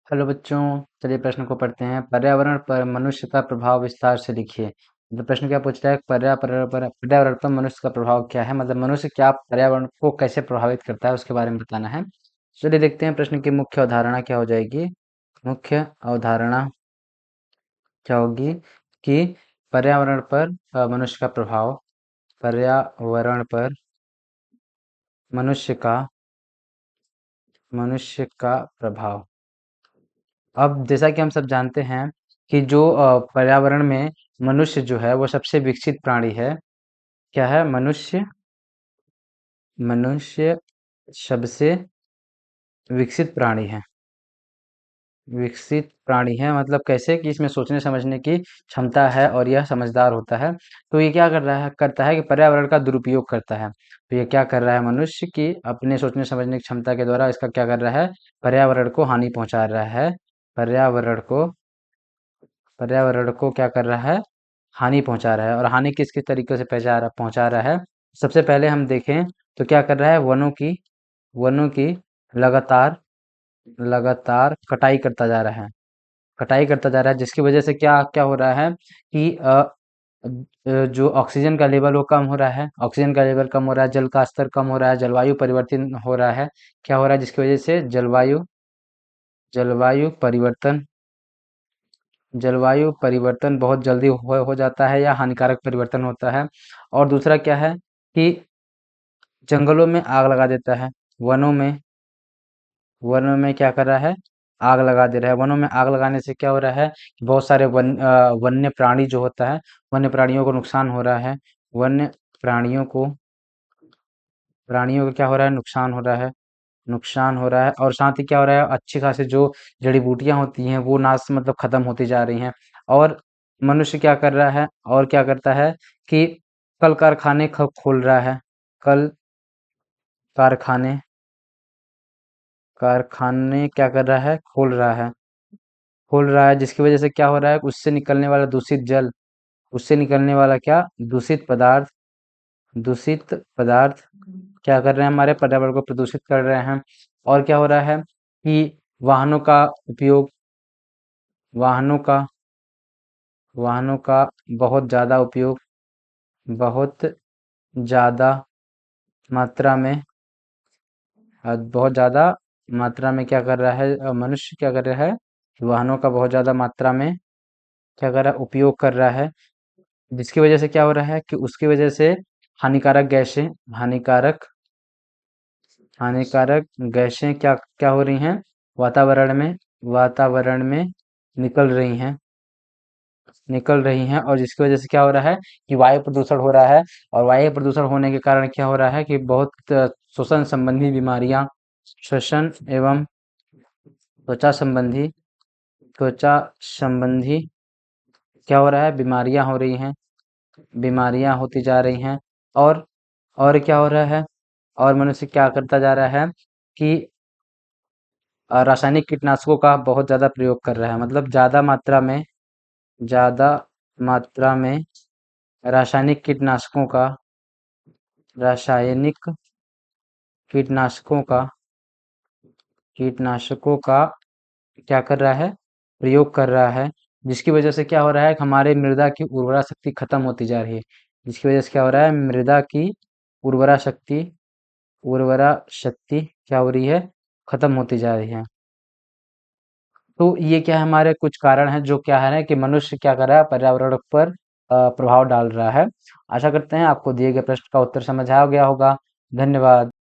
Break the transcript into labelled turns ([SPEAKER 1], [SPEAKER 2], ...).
[SPEAKER 1] Hello बच्चों, चलिए प्रश्न को पढ़ते हैं। पर्यावरण पर मनुष्य का प्रभाव विस्तार से लिखिए। तो प्रश्न क्या पूछ रहा है? पर्यावरण पर मनुष्य का प्रभाव क्या है, मतलब मनुष्य क्या पर्यावरण को कैसे प्रभावित करता है उसके बारे में बताना है। चलिए देखते हैं प्रश्न की मुख्य अवधारणा क्या हो जाएगी। मुख्य अवधारणा क्या होगी कि पर्यावरण पर मनुष्य का प्रभाव, पर्यावरण पर मनुष्य का प्रभाव। अब जैसा कि हम सब जानते हैं कि जो पर्यावरण में मनुष्य जो है वो सबसे विकसित प्राणी है। क्या है? मनुष्य सबसे विकसित प्राणी है। विकसित प्राणी है मतलब कैसे कि इसमें सोचने समझने की क्षमता है और यह समझदार होता है। तो ये क्या करता है कि पर्यावरण का दुरुपयोग करता है। तो ये क्या कर रहा है? मनुष्य की अपने सोचने समझने की क्षमता के द्वारा इसका क्या कर रहा है? पर्यावरण को हानि पहुंचा रहा है। पर्यावरण को पर्यावरण को क्या कर रहा है? हानि पहुंचा रहा है। और हानि किस किस तरीके से पहुंचा रहा है? सबसे पहले हम देखें तो क्या कर रहा है? वनों की लगातार लगातार कटाई करता जा रहा है। कटाई करता जा रहा है जिसकी वजह से क्या क्या हो रहा है कि जो ऑक्सीजन का लेवल वो कम हो रहा है। ऑक्सीजन का लेवल कम हो रहा है, जल का स्तर कम हो रहा है, जलवायु परिवर्तन हो रहा है। क्या हो रहा है? जिसकी वजह से जलवायु परिवर्तन जलवायु परिवर्तन बहुत जल्दी हो जाता है या हानिकारक परिवर्तन होता है। और दूसरा क्या है कि जंगलों में आग लगा देता है। वनों में वनों में क्या कर रहा है? आग लगा दे रहा है। वनों में आग लगाने से क्या हो रहा है कि बहुत सारे वन्य प्राणी जो होता है, वन्य प्राणियों को नुकसान हो रहा है। वन्य प्राणियों को प्राणियों को क्या हो रहा है? नुकसान हो रहा है। और साथ ही क्या हो रहा है? अच्छी खासी जो जड़ी बूटियां होती हैं वो नाश मतलब खत्म होती जा रही हैं। और मनुष्य क्या कर रहा है और क्या करता है कि कल कारखाने खोल रहा है। कल कारखाने कारखाने क्या कर रहा है? खोल रहा है जिसकी वजह से क्या हो रहा है? उससे निकलने वाला दूषित जल, उससे निकलने वाला क्या? दूषित पदार्थ क्या कर रहे हैं? हमारे पर्यावरण को प्रदूषित कर रहे हैं। और क्या हो रहा है कि वाहनों का उपयोग वाहनों का वाहनों का बहुत ज़्यादा मात्रा में बहुत ज़्यादा मात्रा में क्या कर रहा है? मनुष्य क्या कर रहा है? वाहनों का बहुत ज़्यादा मात्रा में क्या कर रहा है? उपयोग कर रहा है। जिसकी वजह से क्या हो रहा है कि उसकी वजह से हानिकारक गैसें हानिकारक हानिकारक गैसें क्या क्या हो रही हैं? वातावरण में निकल रही हैं और जिसकी वजह से क्या हो रहा है कि वायु प्रदूषण हो रहा है। और वायु प्रदूषण होने के कारण क्या हो रहा है कि बहुत श्वसन संबंधी बीमारियां श्वसन एवं त्वचा संबंधी त्वचा संबंधी क्या हो रहा है? बीमारियां होती जा रही हैं। और क्या हो रहा है? और मनुष्य क्या करता जा रहा है कि रासायनिक कीटनाशकों का बहुत ज़्यादा प्रयोग कर रहा है। मतलब ज़्यादा मात्रा में रासायनिक कीटनाशकों का रासायनिक कीटनाशकों का कीटनाशकों का क्या कर रहा है? प्रयोग कर रहा है। जिसकी वजह से क्या हो रहा है कि हमारे मृदा की उर्वरा शक्ति खत्म होती जा रही है। जिसकी वजह से क्या हो रहा है? मृदा की उर्वरा शक्ति उर्वरा शक्ति क्या हो रही है? खत्म होती जा रही है। तो ये क्या है? हमारे कुछ कारण हैं जो क्या है कि मनुष्य क्या कर रहा है? पर्यावरण पर प्रभाव डाल रहा है। आशा करते हैं आपको दिए गए प्रश्न का उत्तर समझ आ गया होगा। धन्यवाद।